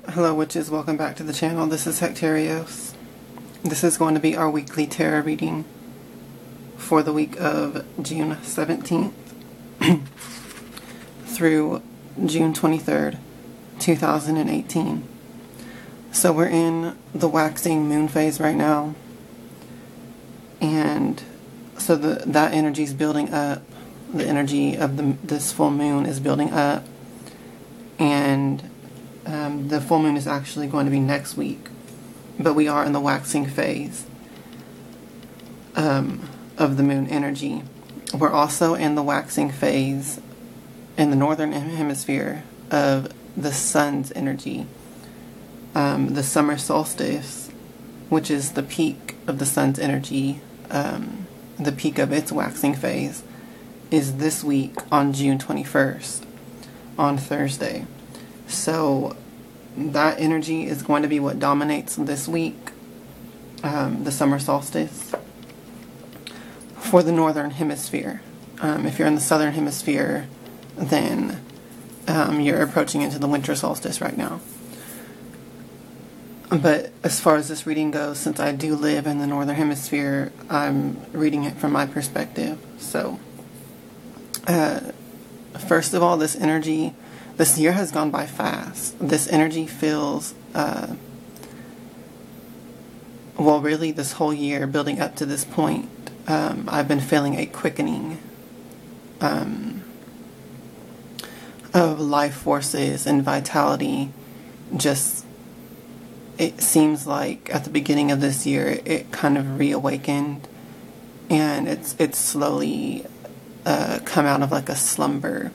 Hello witches, welcome back to the channel. This is Hekterios. This is going to be our weekly tarot reading for the week of June 17th through June 23rd, 2018. So we're in the waxing moon phase right now, and so that energy is building up. The energy of this full moon is building up, and the full moon is actually going to be next week, but we are in the waxing phase of the moon energy. We're also in the waxing phase in the northern hemisphere of the sun's energy. The summer solstice, which is the peak of the sun's energy, the peak of its waxing phase, is this week on June 21st, on Thursday. So that energy is going to be what dominates this week, the summer solstice, for the northern hemisphere. If you're in the southern hemisphere, then you're approaching into the winter solstice right now. But as far as this reading goes, since I do live in the northern hemisphere, I'm reading it from my perspective. So, first of all, this energy, this year has gone by fast. This energy feels, well, really this whole year building up to this point, I've been feeling a quickening of life forces and vitality. Just, it seems like at the beginning of this year, it kind of reawakened, and it's slowly come out of like a slumber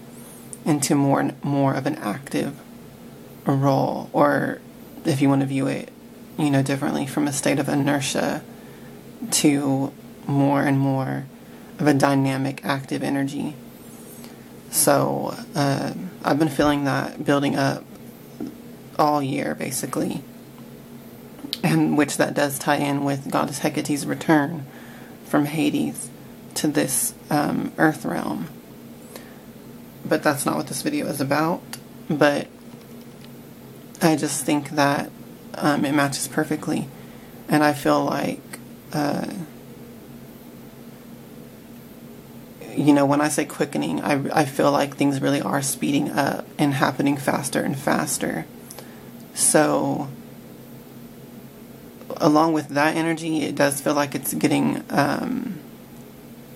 into more of an active role, or if you want to view it, differently, from a state of inertia to more and more of a dynamic, active energy. So I've been feeling that building up all year, basically, and which that does tie in with Goddess Hecate's return from Hades to this earth realm. But that's not what this video is about. But I just think that it matches perfectly. And I feel like, when I say quickening, I feel like things really are speeding up and happening faster and faster. So, along with that energy, it does feel like it's getting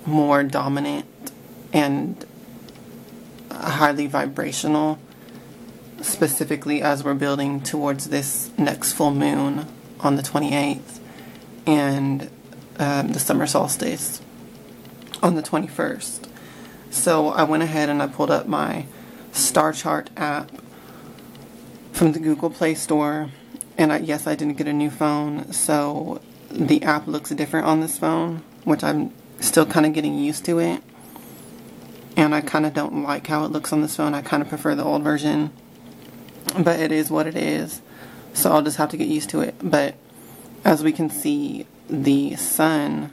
more dominant and highly vibrational, specifically as we're building towards this next full moon on the 28th and the summer solstice on the 21st. So I went ahead and I pulled up my star chart app from the Google Play Store, and yes, I didn't get a new phone, so the app looks different on this phone, which I'm still kind of getting used to it. And I kind of don't like how it looks on this phone. I kind of prefer the old version. But it is what it is. So I'll just have to get used to it. But as we can see, the sun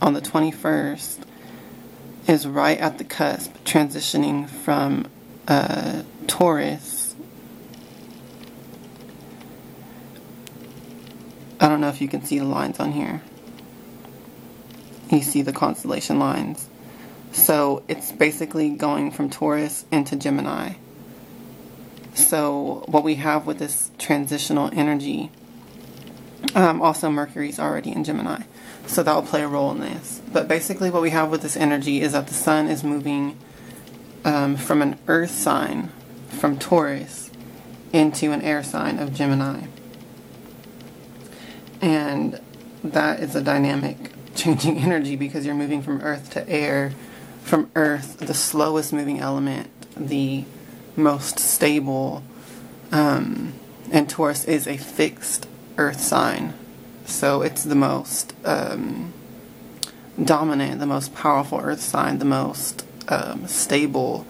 on the 21st is right at the cusp, transitioning from Taurus. I don't know if you can see the lines on here. You see the constellation lines. So it's basically going from Taurus into Gemini. So what we have with this transitional energy, also Mercury's already in Gemini, so that will play a role in this. But basically what we have with this energy is that the sun is moving from an earth sign, from Taurus, into an air sign of Gemini. And that is a dynamic changing energy, because you're moving from earth to air. From earth, the slowest moving element, the most stable, and Taurus is a fixed earth sign. So it's the most dominant, the most powerful earth sign, the most stable,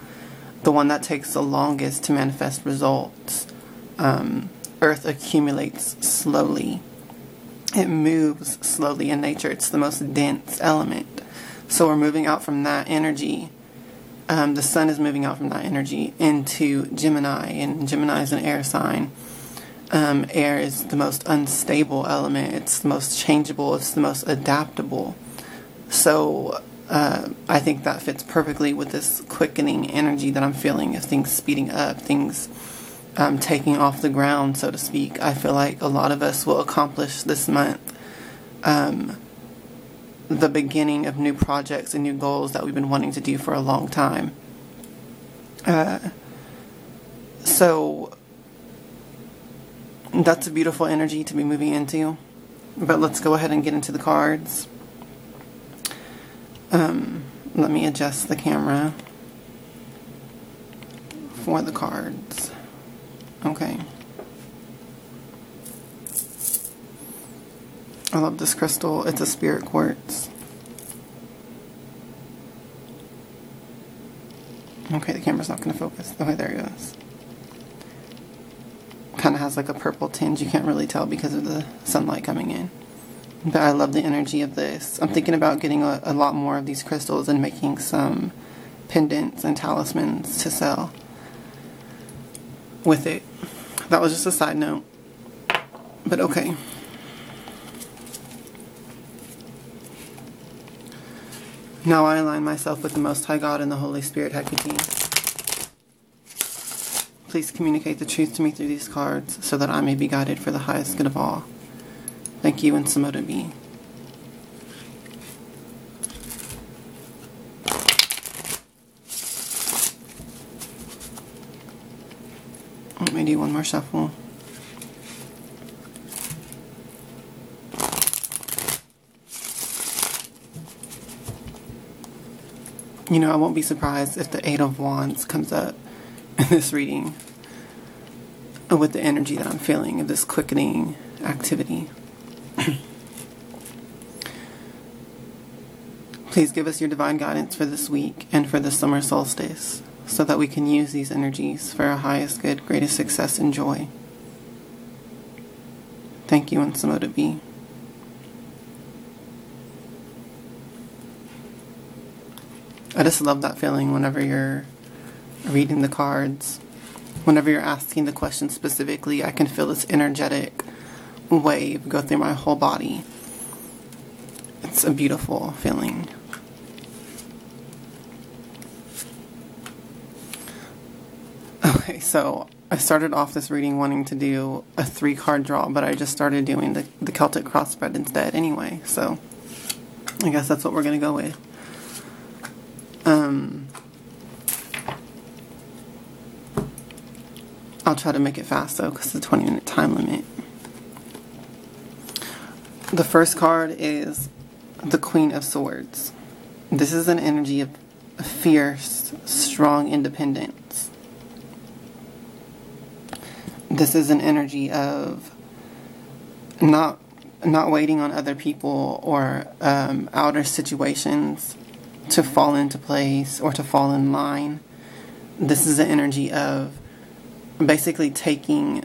the one that takes the longest to manifest results. Earth accumulates slowly. It moves slowly in nature. It's the most dense element. So we're moving out from that energy. The sun is moving out from that energy into Gemini, and Gemini is an air sign. Air is the most unstable element. It's the most changeable. It's the most adaptable. So I think that fits perfectly with this quickening energy that I'm feeling of things speeding up, things taking off the ground, so to speak. I feel like a lot of us will accomplish this month the beginning of new projects and new goals that we've been wanting to do for a long time. So that's a beautiful energy to be moving into. But let's go ahead and get into the cards. Let me adjust the camera for the cards. Okay. I love this crystal. It's a spirit quartz. Okay, the camera's not going to focus. Okay, there it goes. Kind of has like a purple tinge. You can't really tell because of the sunlight coming in. But I love the energy of this. I'm thinking about getting a lot more of these crystals and making some pendants and talismans to sell with it. That was just a side note. But okay. Now I align myself with the Most High God and the Holy Spirit, Hekterios. Please communicate the truth to me through these cards so that I may be guided for the highest good of all. Thank you, and Samoda be. Let me do one more shuffle. You know, I won't be surprised if the Eight of Wands comes up in this reading with the energy that I'm feeling of this quickening activity. Please give us your divine guidance for this week and for the summer solstice so that we can use these energies for our highest good, greatest success and joy. Thank you, and Samoda be. I just love that feeling whenever you're reading the cards. Whenever you're asking the question specifically, I can feel this energetic wave go through my whole body. It's a beautiful feeling. Okay, so I started off this reading wanting to do a 3-card draw, but I just started doing the Celtic cross spread instead anyway, so I guess that's what we're going to go with. I'll try to make it fast though, because it's a 20-minute time limit. The first card is the Queen of Swords. This is an energy of fierce, strong independence. This is an energy of not waiting on other people or outer situations to fall into place or to fall in line. This is an energy of basically taking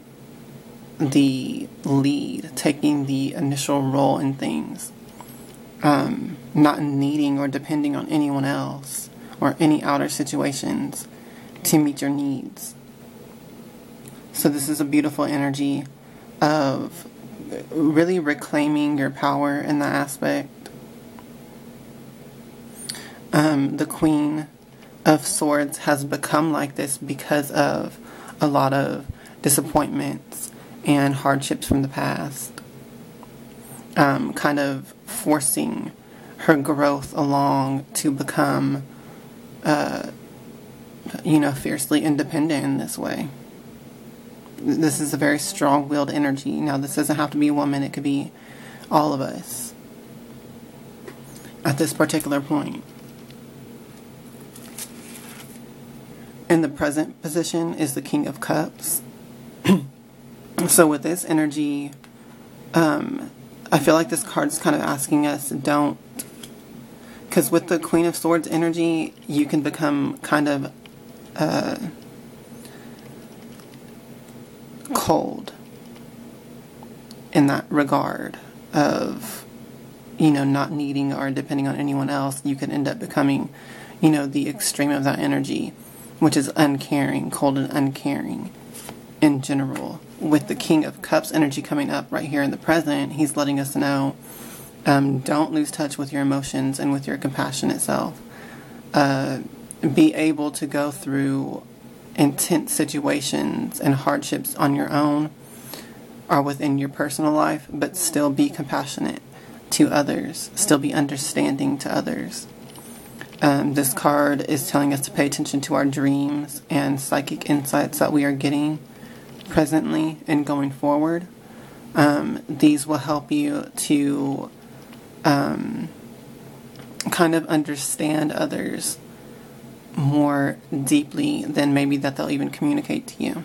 the lead, taking the initial role in things, not needing or depending on anyone else or any outer situations to meet your needs. So this is a beautiful energy of really reclaiming your power in that aspect. The Queen of Swords has become like this because of a lot of disappointments and hardships from the past, kind of forcing her growth along to become, fiercely independent in this way. This is a very strong-willed energy. Now, this doesn't have to be a woman. It could be all of us at this particular point. In the present position is the King of Cups. So with this energy, I feel like this card's kind of asking us, don't... Because with the Queen of Swords energy, you can become kind of cold in that regard of, not needing or depending on anyone else. You can end up becoming, the extreme of that energy, which is uncaring, cold and uncaring. in general. With the King of Cups energy coming up right here in the present, he's letting us know, don't lose touch with your emotions and with your compassionate self. Be able to go through intense situations and hardships on your own or within your personal life, but still be compassionate to others, still be understanding to others. This card is telling us to pay attention to our dreams and psychic insights that we are getting presently and going forward. These will help you to kind of understand others more deeply than maybe that they'll even communicate to you.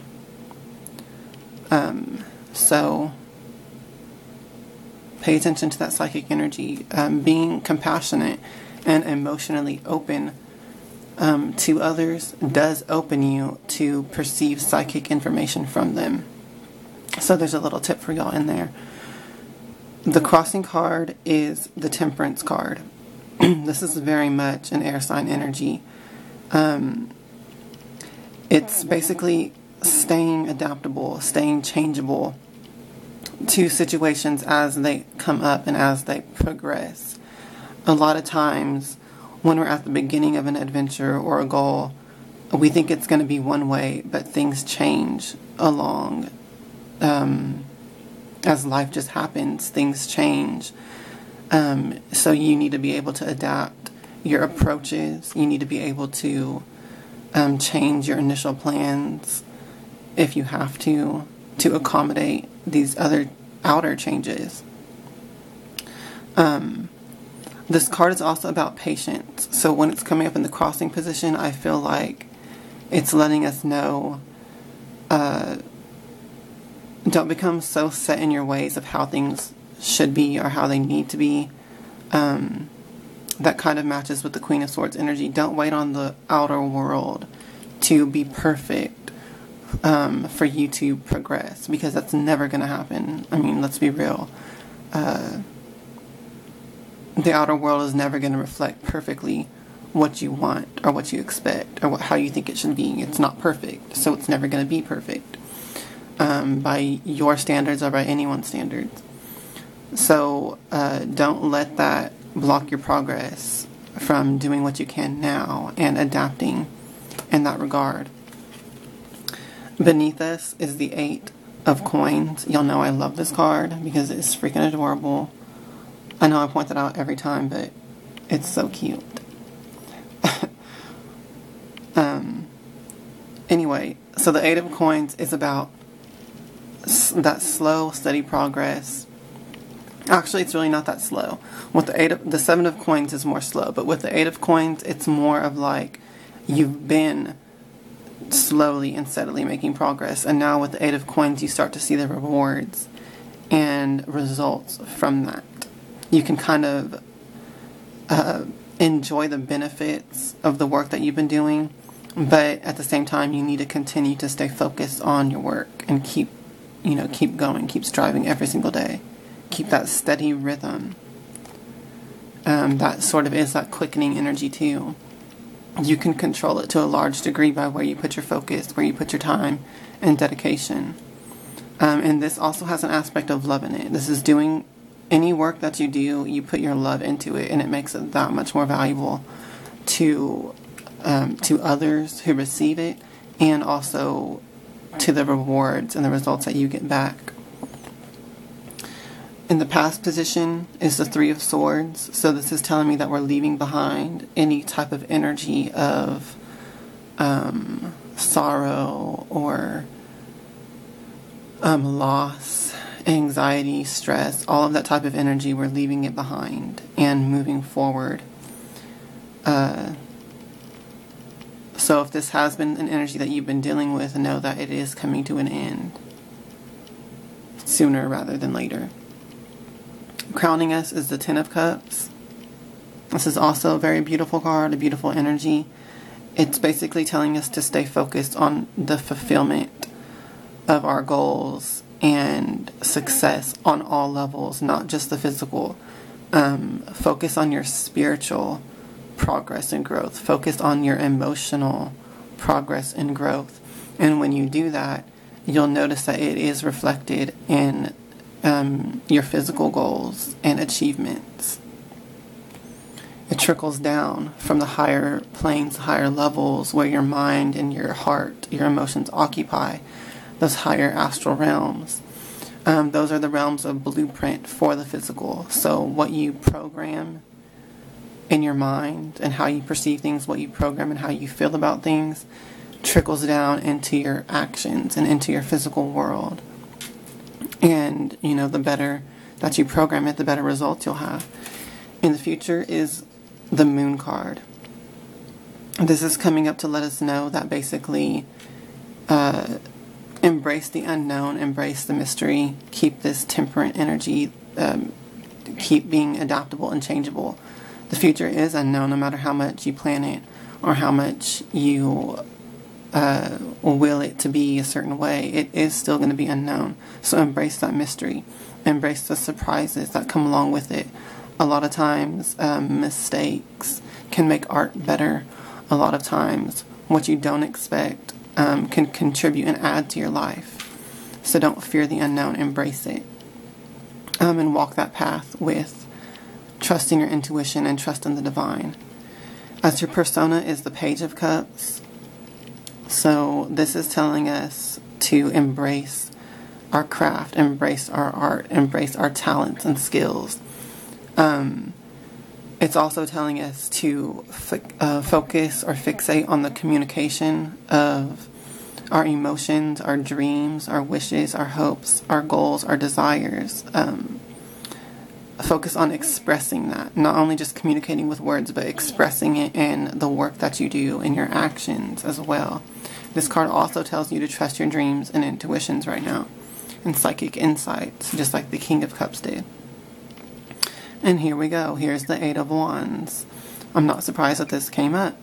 So pay attention to that psychic energy. Being compassionate and emotionally open to others does open you to perceive psychic information from them. So there's a little tip for y'all in there. The crossing card is the Temperance card. This is very much an air sign energy. It's basically staying adaptable, staying changeable to situations as they come up and as they progress. A lot of times when we're at the beginning of an adventure or a goal, we think it's going to be one way, but things change along. As life just happens, things change. So you need to be able to adapt your approaches. You need to be able to change your initial plans if you have to accommodate these other outer changes. This card is also about patience. So when it's coming up in the crossing position, I feel like it's letting us know, don't become so set in your ways of how things should be or how they need to be. That kind of matches with the Queen of Swords energy. Don't wait on the outer world to be perfect for you to progress, because that's never going to happen. I mean, let's be real. The outer world is never going to reflect perfectly what you want or what you expect or how you think it should be. It's not perfect, so it's never going to be perfect by your standards or by anyone's standards. So don't let that block your progress from doing what you can now and adapting in that regard. Beneath us is the Eight of Coins. Y'all know I love this card because it's freaking adorable. I know I point that out every time, but it's so cute. Anyway, so the Eight of Coins is about that slow, steady progress. Actually, it's really not that slow. With the Seven of Coins is more slow, but with the Eight of Coins, it's more of like you've been slowly and steadily making progress, and now with the Eight of Coins, you start to see the rewards and results from that. You can kind of enjoy the benefits of the work that you've been doing, but at the same time, you need to continue to stay focused on your work and keep going, keep striving every single day. Keep that steady rhythm. That sort of is that quickening energy too. You can control it to a large degree by where you put your focus, where you put your time and dedication. And this also has an aspect of love in it. This is doing any work that you do, you put your love into it, and it makes it that much more valuable to others who receive it, and also to the rewards and the results that you get back. In the past position is the Three of Swords. So this is telling me that we're leaving behind any type of energy of sorrow or loss, anxiety, stress, all of that type of energy. We're leaving it behind and moving forward. So if this has been an energy that you've been dealing with, know that it is coming to an end sooner rather than later. Crowning us is the Ten of Cups. This is also a very beautiful card, a beautiful energy. It's basically telling us to stay focused on the fulfillment of our goals and success on all levels, not just the physical. Focus on your spiritual progress and growth. Focus on your emotional progress and growth. And when you do that, you'll notice that it is reflected in your physical goals and achievements. It trickles down from the higher planes, higher levels, where your mind and your heart, your emotions occupy those higher astral realms. Those are the realms of blueprint for the physical. So what you program in your mind and how you perceive things, what you program and how you feel about things, trickles down into your actions and into your physical world. And, the better that you program it, the better results you'll have. In the future is the Moon card. This is coming up to let us know that basically embrace the unknown, embrace the mystery, keep this temperate energy, keep being adaptable and changeable. The future is unknown no matter how much you plan it or how much you will it to be a certain way. It is still going to be unknown. So embrace that mystery. Embrace the surprises that come along with it. A lot of times, mistakes can make art better. A lot of times, what you don't expect can contribute and add to your life. So don't fear the unknown. Embrace it. And walk that path with trusting your intuition and trust in the divine. As your persona is the Page of Cups. So this is telling us to embrace our craft, embrace our art, embrace our talents and skills. It's also telling us to focus or fixate on the communication of our emotions, our dreams, our wishes, our hopes, our goals, our desires. Focus on expressing that, not only just communicating with words, but expressing it in the work that you do, in your actions as well. This card also tells you to trust your dreams and intuitions right now, and psychic insights, just like the King of Cups did. And here we go. Here's the Eight of Wands. I'm not surprised that this came up.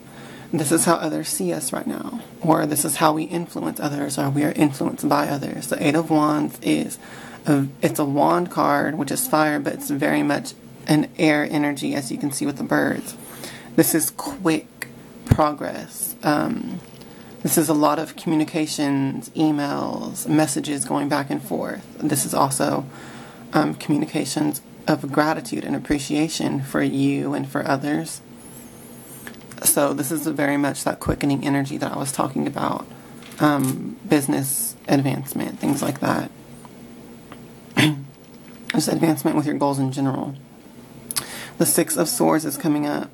This is how others see us right now, or this is how we influence others, or we are influenced by others. The Eight of Wands it's a wand card, which is fire, but it's very much an air energy, as you can see with the birds. This is quick progress. This is a lot of communications, emails, messages going back and forth. This is also communications of gratitude and appreciation for you and for others. So this is very much that quickening energy that I was talking about. Business advancement, things like that. Just advancement with your goals in general. The Six of Swords is coming up,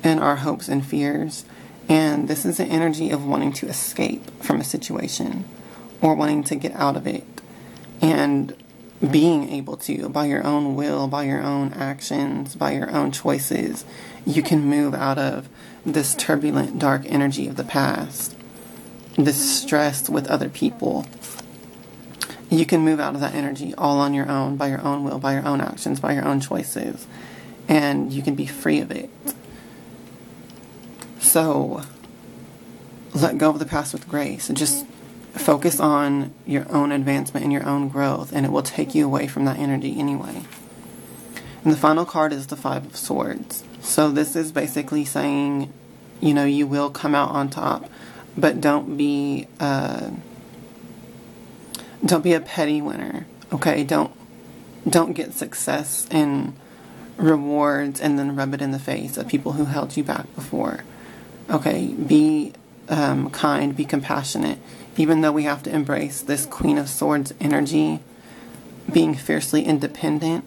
and our hopes and fears. And this is the energy of wanting to escape from a situation or wanting to get out of it. And being able to, by your own will, by your own actions, by your own choices, you can move out of this turbulent, dark energy of the past, this stress with other people. You can move out of that energy all on your own, by your own will, by your own actions, by your own choices, and you can be free of it. So, let go of the past with grace. Just focus on your own advancement and your own growth, and it will take you away from that energy anyway. And the final card is the Five of Swords. So this is basically saying, you will come out on top, but don't be a petty winner. Okay, don't get success and rewards and then rub it in the face of people who held you back before. Okay, be kind, be compassionate. Even though we have to embrace this Queen of Swords energy, being fiercely independent,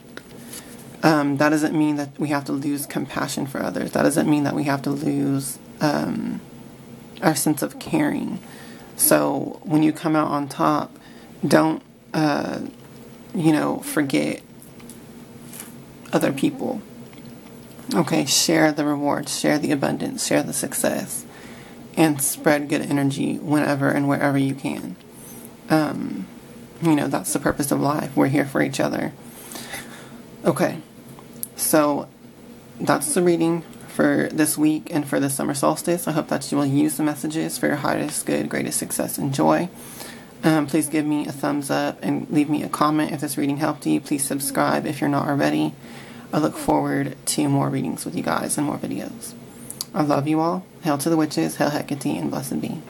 that doesn't mean that we have to lose compassion for others. That doesn't mean that we have to lose our sense of caring. So when you come out on top, don't, forget other people. Okay, share the rewards, share the abundance, share the success, and spread good energy whenever and wherever you can. That's the purpose of life. We're here for each other. Okay, so that's the reading for this week and for the summer solstice. I hope that you will use the messages for your highest good, greatest success and joy. Please give me a thumbs up and leave me a comment if this reading helped you. Please subscribe if you're not already. I look forward to more readings with you guys and more videos. I love you all. Hail to the witches, hail Hecate, and blessed be.